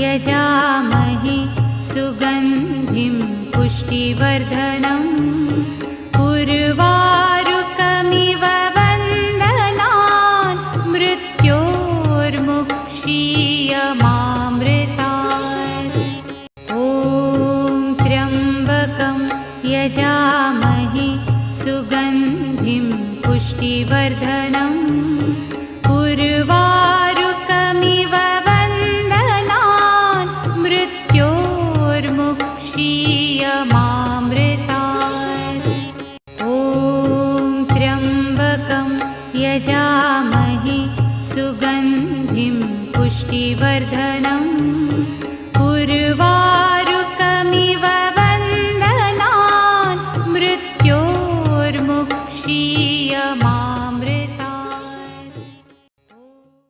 यजामहे सुगन्धिं पुष्टिवर्धनम् उर्वारुकमिव वन्दनान् मृत्योर्मुक्षीयमामृतात्। ॐ त्र्यम्बकं यजामहे सुगन्धिं पुष्टिवर्धनम् उर्वारुकमिव वन्दनान् मृत्योर्मुक्षीयमामृतात्। ॐ त्र्यम्बकं यजामहे सुगन्धिं पुष्टिवर्धनम् उर्वारुकमिव